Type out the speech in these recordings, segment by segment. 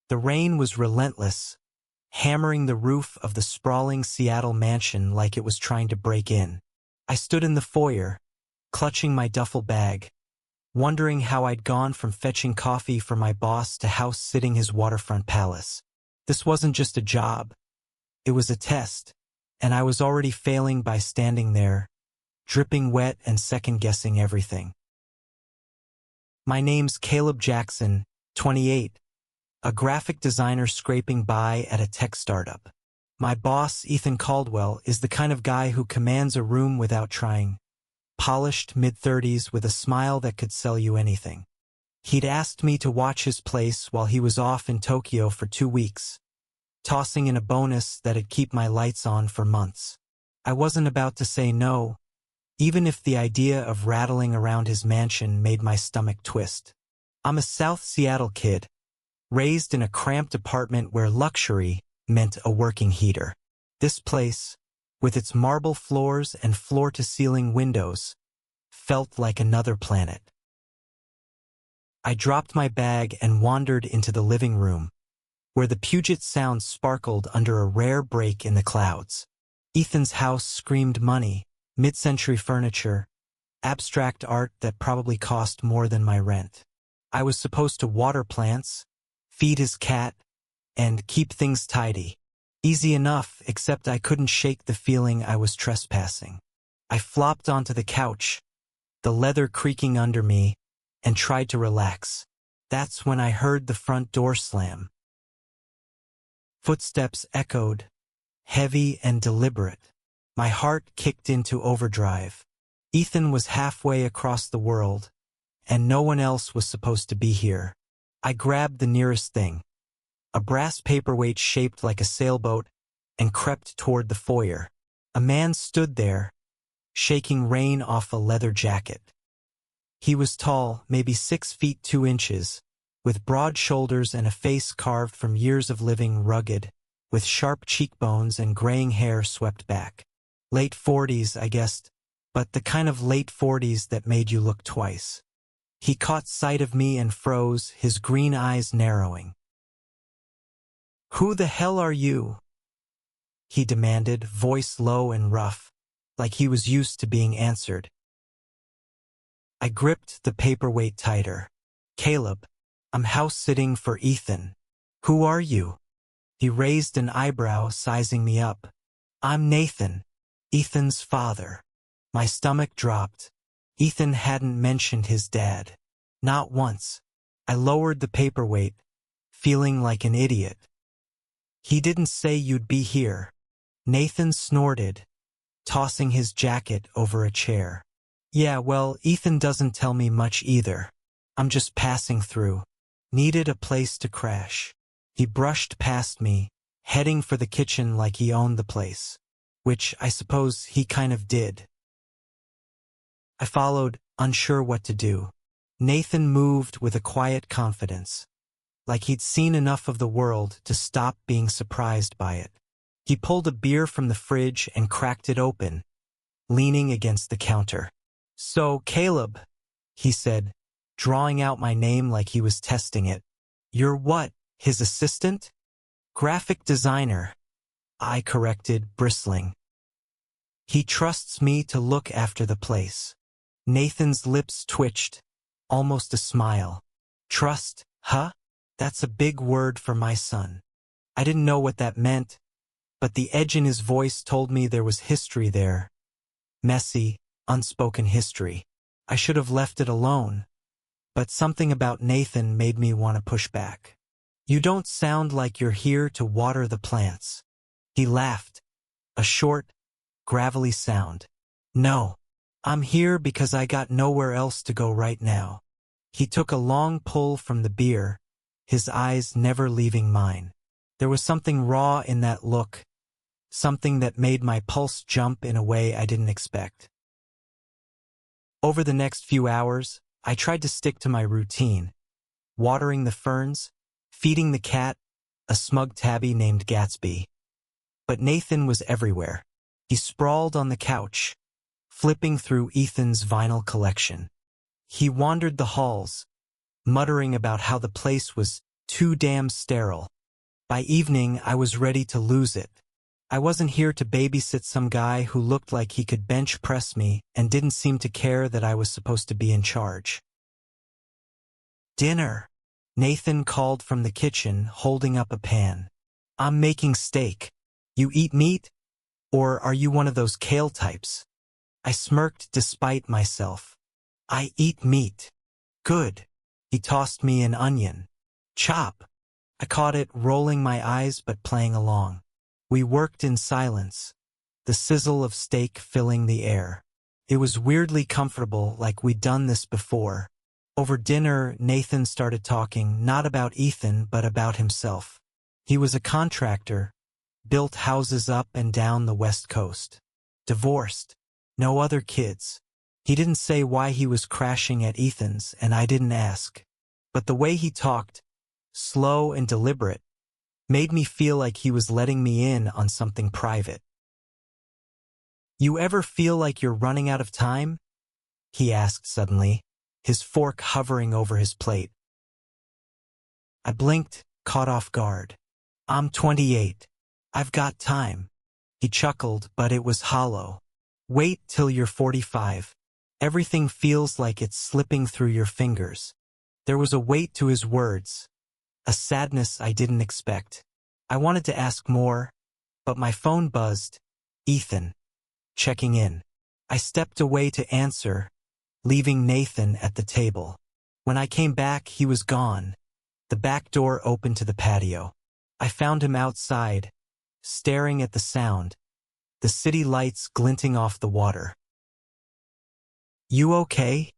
The rain was relentless, hammering the roof of the sprawling Seattle mansion like it was trying to break in. I stood in the foyer, clutching my duffel bag, wondering how I'd gone from fetching coffee for my boss to house-sitting his waterfront palace. This wasn't just a job. It was a test, and I was already failing by standing there, dripping wet and second-guessing everything. My name's Caleb Jackson, 28, a graphic designer scraping by at a tech startup. My boss, Ethan Caldwell, is the kind of guy who commands a room without trying. Polished mid-30s with a smile that could sell you anything. He'd asked me to watch his place while he was off in Tokyo for 2 weeks, tossing in a bonus that'd keep my lights on for months. I wasn't about to say no, even if the idea of rattling around his mansion made my stomach twist. I'm a South Seattle kid, raised in a cramped apartment where luxury meant a working heater. This place, with its marble floors and floor-to-ceiling windows, felt like another planet. I dropped my bag and wandered into the living room, where the Puget Sound sparkled under a rare break in the clouds. Ethan's house screamed money, mid-century furniture, abstract art that probably cost more than my rent. I was supposed to water plants, feed his cat, and keep things tidy. Easy enough, except I couldn't shake the feeling I was trespassing. I flopped onto the couch, the leather creaking under me, and tried to relax. That's when I heard the front door slam. Footsteps echoed, heavy and deliberate. My heart kicked into overdrive. Ethan was halfway across the world, and no one else was supposed to be here. I grabbed the nearest thing, a brass paperweight shaped like a sailboat, and crept toward the foyer. A man stood there, shaking rain off a leather jacket. He was tall, maybe 6 feet 2 inches, with broad shoulders and a face carved from years of living rugged, with sharp cheekbones and graying hair swept back. Late 40s, I guessed, but the kind of late 40s that made you look twice. He caught sight of me and froze, his green eyes narrowing. "Who the hell are you?" he demanded, voice low and rough, like he was used to being answered. I gripped the paperweight tighter. "Caleb, I'm house-sitting for Ethan." "Who are you?" He raised an eyebrow, sizing me up. "I'm Nathan, Ethan's father." My stomach dropped. Ethan hadn't mentioned his dad. Not once. I lowered the paperweight, feeling like an idiot. "He didn't say you'd be here." Nathan snorted, tossing his jacket over a chair. "Yeah, well, Ethan doesn't tell me much either. I'm just passing through. Needed a place to crash." He brushed past me, heading for the kitchen like he owned the place, which I suppose he kind of did. I followed, unsure what to do. Nathan moved with a quiet confidence, like he'd seen enough of the world to stop being surprised by it. He pulled a beer from the fridge and cracked it open, leaning against the counter. "So, Caleb," he said, drawing out my name like he was testing it. "You're what, his assistant?" "Graphic designer," I corrected, bristling. "He trusts me to look after the place." Nathan's lips twitched, almost a smile. "Trust, huh? That's a big word for my son." I didn't know what that meant, but the edge in his voice told me there was history there. Messy, unspoken history. I should have left it alone, but something about Nathan made me want to push back. "You don't sound like you're here to water the plants." He laughed, a short, gravelly sound. "No. I'm here because I got nowhere else to go right now." He took a long pull from the beer, his eyes never leaving mine. There was something raw in that look, something that made my pulse jump in a way I didn't expect. Over the next few hours, I tried to stick to my routine, watering the ferns, feeding the cat, a smug tabby named Gatsby. But Nathan was everywhere. He sprawled on the couch, flipping through Ethan's vinyl collection. He wandered the halls, muttering about how the place was Too damn sterile. By evening, I was ready to lose it. I wasn't here to babysit some guy who looked like he could bench press me and didn't seem to care that I was supposed to be in charge. Dinner, Nathan called from the kitchen, holding up a pan. I'm making steak. You eat meat? Or are you one of those kale types? I smirked despite myself. I eat meat. Good. He tossed me an onion. Chop. I caught it, rolling my eyes but playing along. We worked in silence, the sizzle of steak filling the air. It was weirdly comfortable, like we'd done this before. Over dinner, Nathan started talking, not about Ethan, but about himself. He was a contractor, built houses up and down the West Coast. Divorced. No other kids. He didn't say why he was crashing at Ethan's, and I didn't ask. But the way he talked, slow and deliberate, made me feel like he was letting me in on something private. You ever feel like you're running out of time? He asked suddenly, his fork hovering over his plate. I blinked, caught off guard. I'm 28. I've got time. He chuckled, but it was hollow. Wait till you're 45. Everything feels like it's slipping through your fingers. There was a weight to his words, a sadness I didn't expect. I wanted to ask more, but my phone buzzed. Ethan. Checking in. I stepped away to answer, leaving Nathan at the table. When I came back, he was gone. The back door opened to the patio. I found him outside, staring at the sound, the city lights glinting off the water. You okay?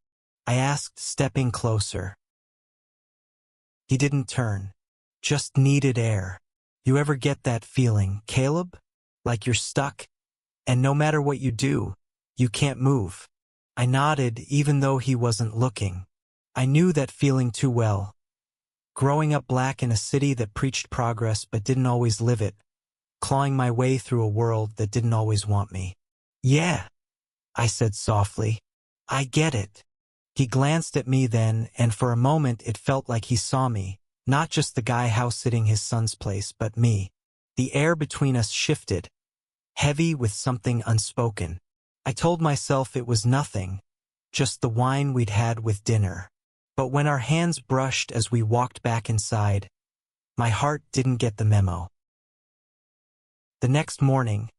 I asked, stepping closer. He didn't turn. Just needed air. You ever get that feeling, Caleb? Like you're stuck, and no matter what you do, you can't move. I nodded, even though he wasn't looking. I knew that feeling too well. Growing up black in a city that preached progress but didn't always live it, clawing my way through a world that didn't always want me. Yeah, I said softly. I get it. He glanced at me then, and for a moment it felt like he saw me, not just the guy house-sitting his son's place, but me. The air between us shifted, heavy with something unspoken. I told myself it was nothing, just the wine we'd had with dinner. But when our hands brushed as we walked back inside, my heart didn't get the memo. The next morning,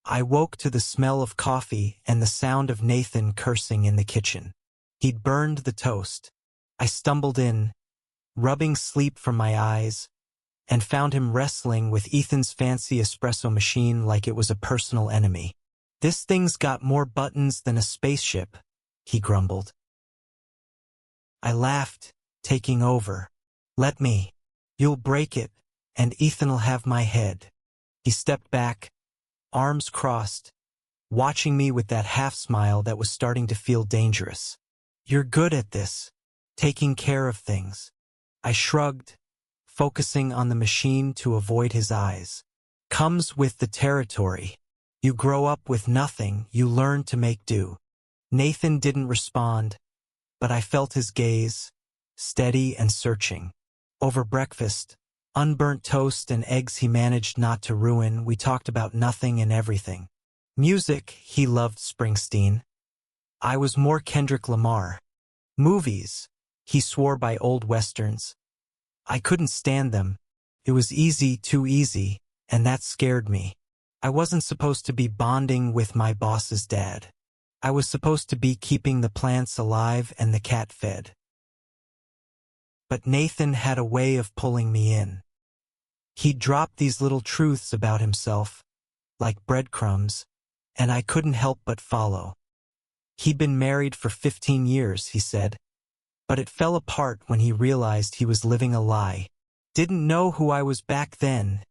I woke to the smell of coffee and the sound of Nathan cursing in the kitchen. He'd burned the toast. I stumbled in, rubbing sleep from my eyes, and found him wrestling with Ethan's fancy espresso machine like it was a personal enemy. This thing's got more buttons than a spaceship, he grumbled. I laughed, taking over. Let me. You'll break it, and Ethan'll have my head. He stepped back, arms crossed, watching me with that half-smile that was starting to feel dangerous. You're good at this, taking care of things. I shrugged, focusing on the machine to avoid his eyes. Comes with the territory. You grow up with nothing, you learn to make do. Nathan didn't respond, but I felt his gaze, steady and searching. Over breakfast, unburnt toast and eggs he managed not to ruin, we talked about nothing and everything. Music, he loved Springsteen. I was more Kendrick Lamar. Movies, he swore by old westerns. I couldn't stand them. It was easy, too easy, and that scared me. I wasn't supposed to be bonding with my boss's dad. I was supposed to be keeping the plants alive and the cat fed. But Nathan had a way of pulling me in. He'd drop these little truths about himself, like breadcrumbs, and I couldn't help but follow. He'd been married for 15 years, he said, but it fell apart when he realized he was living a lie. Didn't know who I was back then,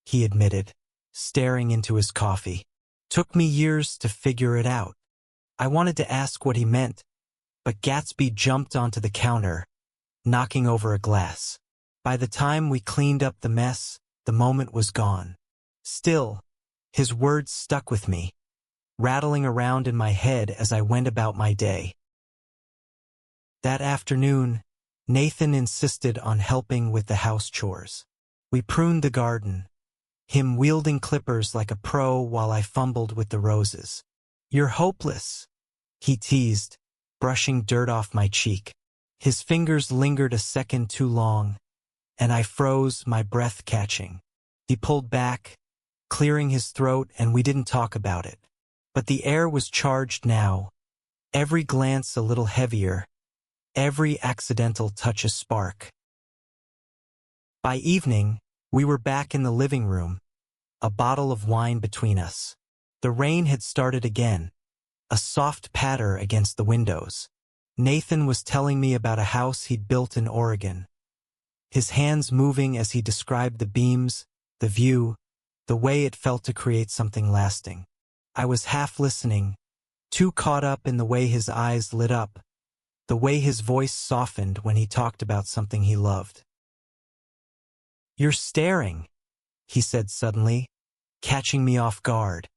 he admitted, staring into his coffee. Took me years to figure it out. I wanted to ask what he meant, but Gatsby jumped onto the counter, knocking over a glass. By the time we cleaned up the mess, the moment was gone. Still, his words stuck with me, rattling around in my head as I went about my day. That afternoon, Nathan insisted on helping with the house chores. We pruned the garden, him wielding clippers like a pro while I fumbled with the roses. "You're hopeless," he teased, brushing dirt off my cheek. His fingers lingered a second too long, and I froze, my breath catching. He pulled back, clearing his throat, and we didn't talk about it. But the air was charged now, every glance a little heavier, every accidental touch a spark. By evening, we were back in the living room, a bottle of wine between us. The rain had started again, a soft patter against the windows. Nathan was telling me about a house he'd built in Oregon, his hands moving as he described the beams, the view, the way it felt to create something lasting. I was half listening, too caught up in the way his eyes lit up, the way his voice softened when he talked about something he loved. "You're staring," he said suddenly, catching me off guard.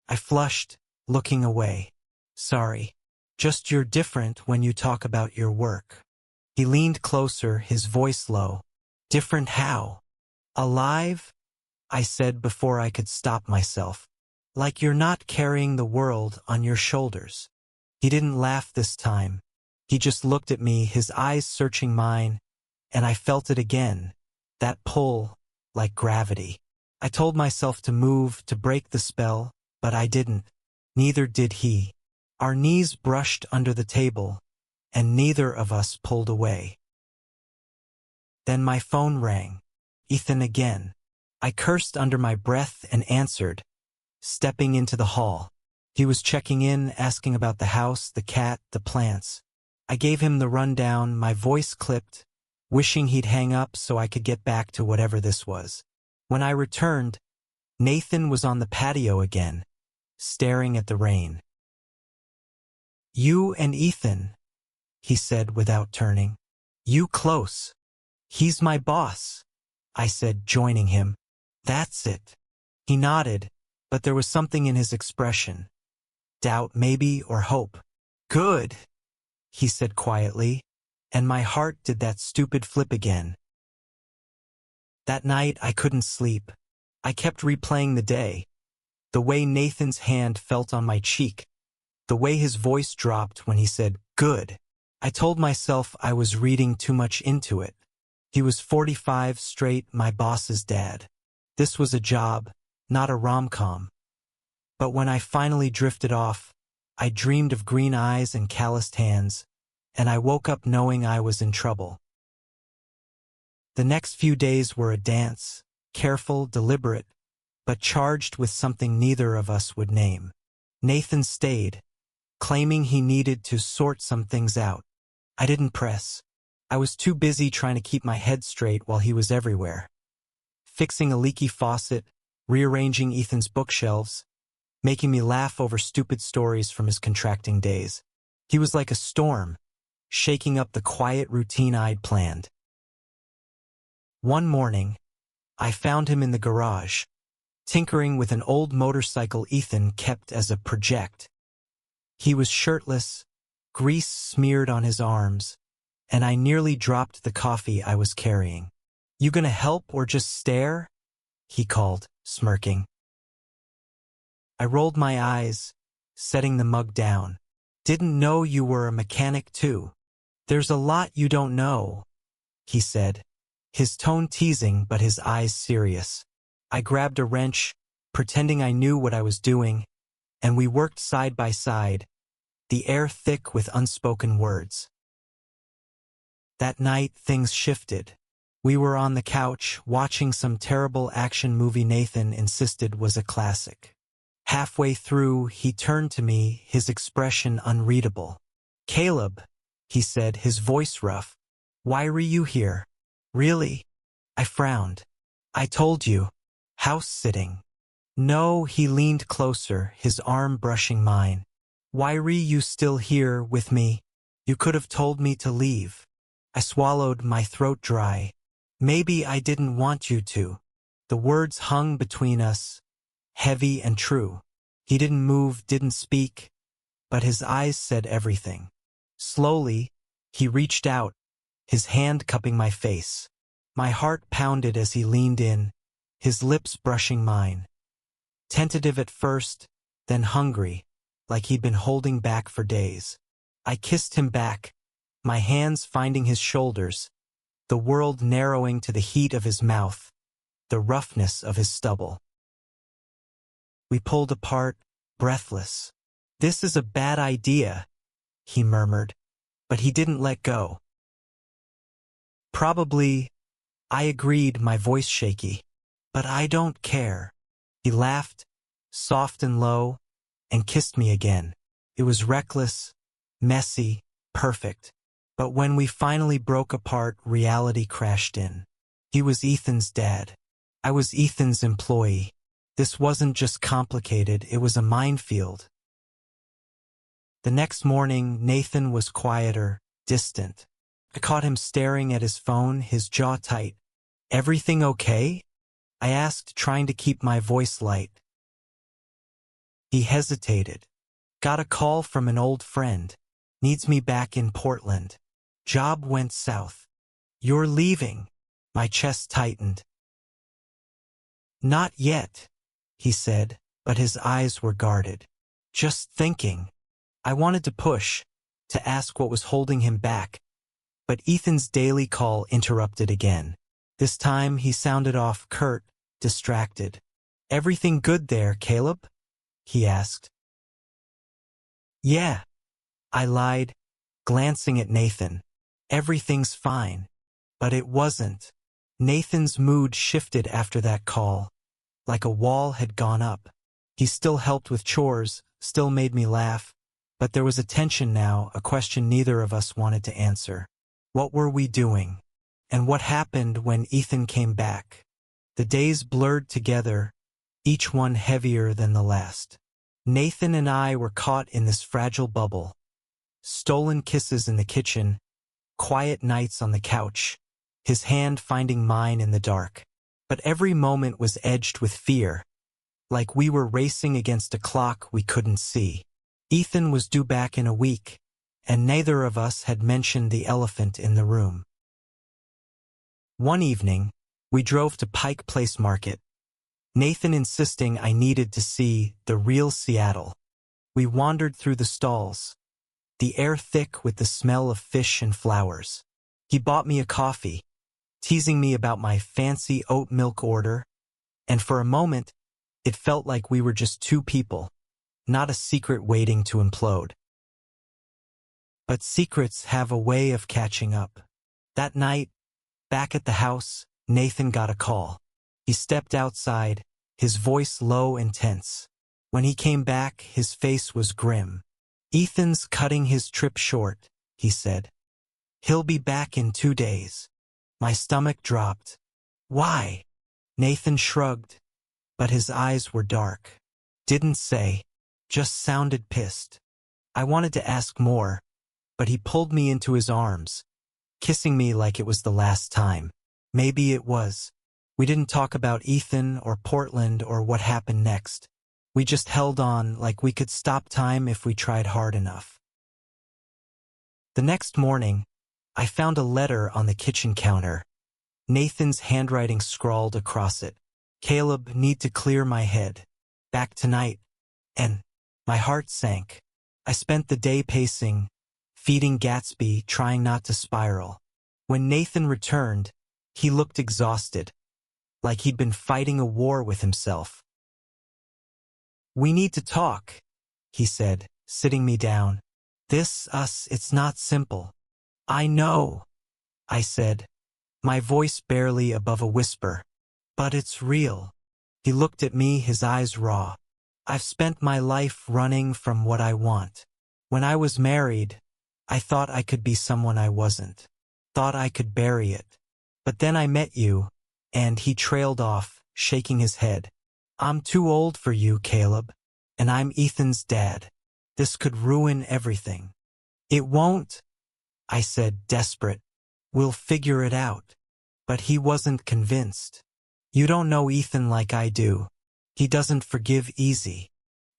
I flushed, looking away. "Sorry. Just you're different when you talk about your work." He leaned closer, his voice low. "Different how?" "Alive?" I said before I could stop myself. "Like you're not carrying the world on your shoulders." He didn't laugh this time. He just looked at me, his eyes searching mine, and I felt it again, that pull, like gravity. I told myself to move, to break the spell, but I didn't. Neither did he. Our knees brushed under the table, and neither of us pulled away. Then my phone rang. Ethan again. I cursed under my breath and answered, stepping into the hall. He was checking in, asking about the house, the cat, the plants. I gave him the rundown, my voice clipped, wishing he'd hang up so I could get back to whatever this was. When I returned, Nathan was on the patio again, staring at the rain. "You and Ethan," he said without turning. "You close." "He's my boss," I said, joining him. "That's it." He nodded, but there was something in his expression. Doubt maybe, or hope. "Good," he said quietly, and my heart did that stupid flip again. That night I couldn't sleep. I kept replaying the day. The way Nathan's hand felt on my cheek. The way his voice dropped when he said, "Good." I told myself I was reading too much into it. He was 45 straight, my boss's dad. This was a job, not a rom-com. But when I finally drifted off, I dreamed of green eyes and calloused hands, and I woke up knowing I was in trouble. The next few days were a dance, careful, deliberate, but charged with something neither of us would name. Nathan stayed, claiming he needed to sort some things out. I didn't press. I was too busy trying to keep my head straight while he was everywhere. Fixing a leaky faucet, rearranging Ethan's bookshelves, making me laugh over stupid stories from his contracting days. He was like a storm, shaking up the quiet routine I'd planned. One morning, I found him in the garage, tinkering with an old motorcycle Ethan kept as a project. He was shirtless, grease smeared on his arms, and I nearly dropped the coffee I was carrying. "You gonna help or just stare?" he called, smirking. I rolled my eyes, setting the mug down. "Didn't know you were a mechanic too." "There's a lot you don't know," he said, his tone teasing but his eyes serious. I grabbed a wrench, pretending I knew what I was doing, and we worked side by side, the air thick with unspoken words. That night, things shifted. We were on the couch, watching some terrible action movie Nathan insisted was a classic. Halfway through, he turned to me, his expression unreadable. "Caleb," he said, his voice rough. "Why were you here?" "Really?" I frowned. "I told you. House sitting." "No," he leaned closer, his arm brushing mine. "Why were you still here with me? You could have told me to leave." I swallowed, my throat dry. "Maybe I didn't want you to." The words hung between us, heavy and true. He didn't move, didn't speak, but his eyes said everything. Slowly, He reached out, his hand cupping my face. My heart pounded as he leaned in, his lips brushing mine. Tentative at first, then hungry, like he'd been holding back for days. I kissed him back, my hands finding his shoulders, the world narrowing to the heat of his mouth, the roughness of his stubble. We pulled apart, breathless. "This is a bad idea," he murmured, but he didn't let go. "Probably," I agreed, my voice shaky, "but I don't care." He laughed, soft and low, and kissed me again. It was reckless, messy, perfect. But when we finally broke apart, reality crashed in. He was Ethan's dad. I was Ethan's employee. This wasn't just complicated, it was a minefield. The next morning, Nathan was quieter, distant. I caught him staring at his phone, his jaw tight. "Everything okay?" I asked, trying to keep my voice light. He hesitated. "Got a call from an old friend. Needs me back in Portland. Job went south." "You're leaving?" My chest tightened. "Not yet," he said, but his eyes were guarded. "Just thinking." I wanted to push, to ask what was holding him back, but Ethan's daily call interrupted again. This time he sounded off, curt, distracted. "Everything good there, Caleb?" he asked. "Yeah," I lied, glancing at Nathan. "Everything's fine." But it wasn't. Nathan's mood shifted after that call, like a wall had gone up. He still helped with chores, still made me laugh, but there was a tension now, a question neither of us wanted to answer. What were we doing? And what happened when Ethan came back? The days blurred together, each one heavier than the last. Nathan and I were caught in this fragile bubble. Stolen kisses in the kitchen, quiet nights on the couch, his hand finding mine in the dark. But every moment was edged with fear, like we were racing against a clock we couldn't see. Ethan was due back in a week, and neither of us had mentioned the elephant in the room. One evening, we drove to Pike Place Market, Nathan insisting I needed to see the real Seattle. We wandered through the stalls, the air thick with the smell of fish and flowers. He bought me a coffee, teasing me about my fancy oat milk order, and for a moment, it felt like we were just two people, not a secret waiting to implode. But secrets have a way of catching up. That night, back at the house, Nathan got a call. He stepped outside, his voice low and tense. When he came back, his face was grim. "Ethan's cutting his trip short," he said. "He'll be back in 2 days." My stomach dropped. "Why?" Nathan shrugged, but his eyes were dark. Didn't say, just sounded pissed. I wanted to ask more, but he pulled me into his arms, kissing me like it was the last time. Maybe it was. We didn't talk about Ethan or Portland or what happened next. We just held on like we could stop time if we tried hard enough. The next morning, I found a letter on the kitchen counter. Nathan's handwriting scrawled across it. "Caleb, need to clear my head. Back tonight." And my heart sank. I spent the day pacing, feeding Gatsby, trying not to spiral. When Nathan returned, he looked exhausted, like he'd been fighting a war with himself. "We need to talk," he said, sitting me down. It's not simple." "I know," I said, my voice barely above a whisper. "But it's real." He looked at me, his eyes raw. "I've spent my life running from what I want. When I was married, I thought I could be someone I wasn't. Thought I could bury it. But then I met you," and he trailed off, shaking his head. "I'm too old for you, Caleb, and I'm Ethan's dad. This could ruin everything." "It won't," I said, desperate. "We'll figure it out." But he wasn't convinced. "You don't know Ethan like I do. He doesn't forgive easy."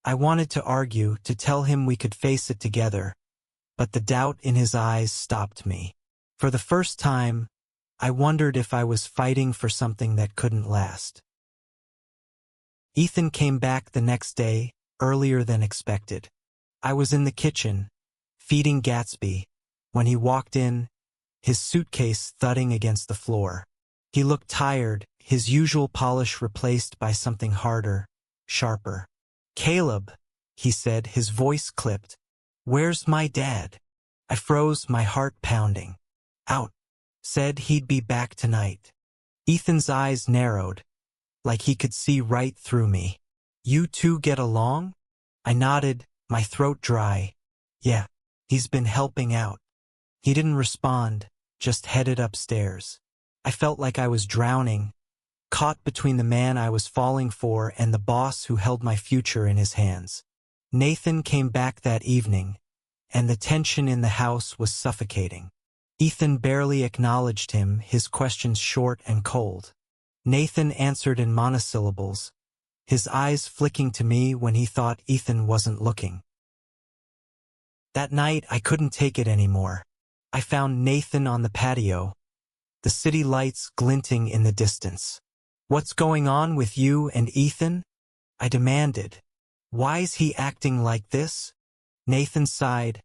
I wanted to argue, to tell him we could face it together, but the doubt in his eyes stopped me. For the first time, I wondered if I was fighting for something that couldn't last. Ethan came back the next day, earlier than expected. I was in the kitchen, feeding Gatsby, when he walked in, his suitcase thudding against the floor. He looked tired, his usual polish replaced by something harder, sharper. "Caleb," he said, his voice clipped. "Where's my dad?" I froze, my heart pounding. "Out. Said he'd be back tonight." Ethan's eyes narrowed, like he could see right through me. "You two get along?" I nodded, my throat dry. "Yeah, he's been helping out." He didn't respond, just headed upstairs. I felt like I was drowning, caught between the man I was falling for and the boss who held my future in his hands. Nathan came back that evening, and the tension in the house was suffocating. Ethan barely acknowledged him, his questions short and cold. Nathan answered in monosyllables, his eyes flicking to me when he thought Ethan wasn't looking. That night, I couldn't take it anymore. I found Nathan on the patio, the city lights glinting in the distance. "What's going on with you and Ethan?" I demanded. "Why's he acting like this?" Nathan sighed,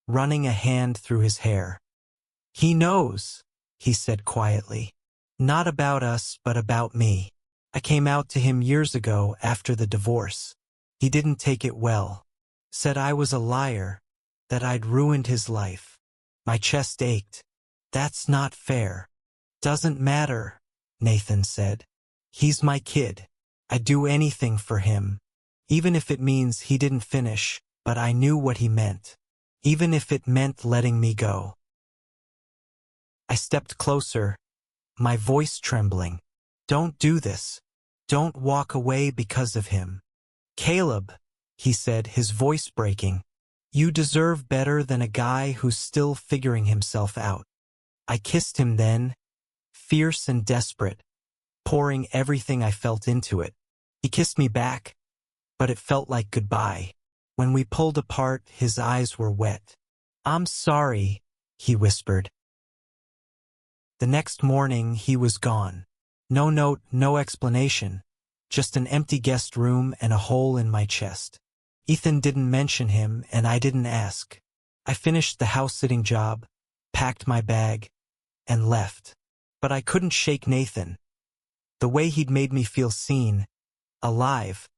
running a hand through his hair. "He knows," he said quietly. "Not about us, but about me. I came out to him years ago after the divorce. He didn't take it well. Said I was a liar, that I'd ruined his life." My chest ached. "That's not fair." "Doesn't matter," Nathan said. "He's my kid. I'd do anything for him. Even if it means he didn't finish, but I knew what he meant. Even if it meant letting me go." I stepped closer, my voice trembling. "Don't do this. Don't walk away because of him." "Caleb," he said, his voice breaking, "you deserve better than a guy who's still figuring himself out." I kissed him then, fierce and desperate, pouring everything I felt into it. He kissed me back, but it felt like goodbye. When we pulled apart, his eyes were wet. "I'm sorry," he whispered. The next morning, he was gone. No note, no explanation, just an empty guest room and a hole in my chest. Ethan didn't mention him, and I didn't ask. I finished the house-sitting job, packed my bag, and left. But I couldn't shake Nathan. The way he'd made me feel seen, alive,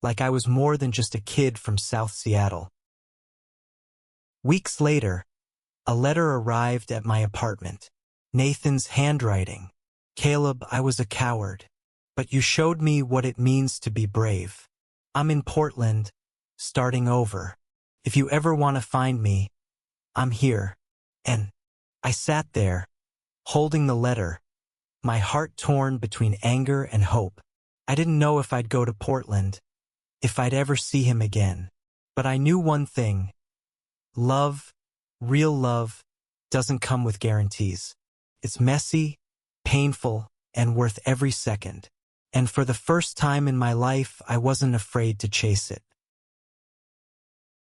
like I was more than just a kid from South Seattle. Weeks later, a letter arrived at my apartment. Nathan's handwriting. "Caleb, I was a coward, but you showed me what it means to be brave. I'm in Portland, starting over. If you ever want to find me, I'm here." And I sat there, holding the letter, my heart torn between anger and hope. I didn't know if I'd go to Portland, if I'd ever see him again. But I knew one thing. Love, real love, doesn't come with guarantees. It's messy, painful, and worth every second. And for the first time in my life, I wasn't afraid to chase it.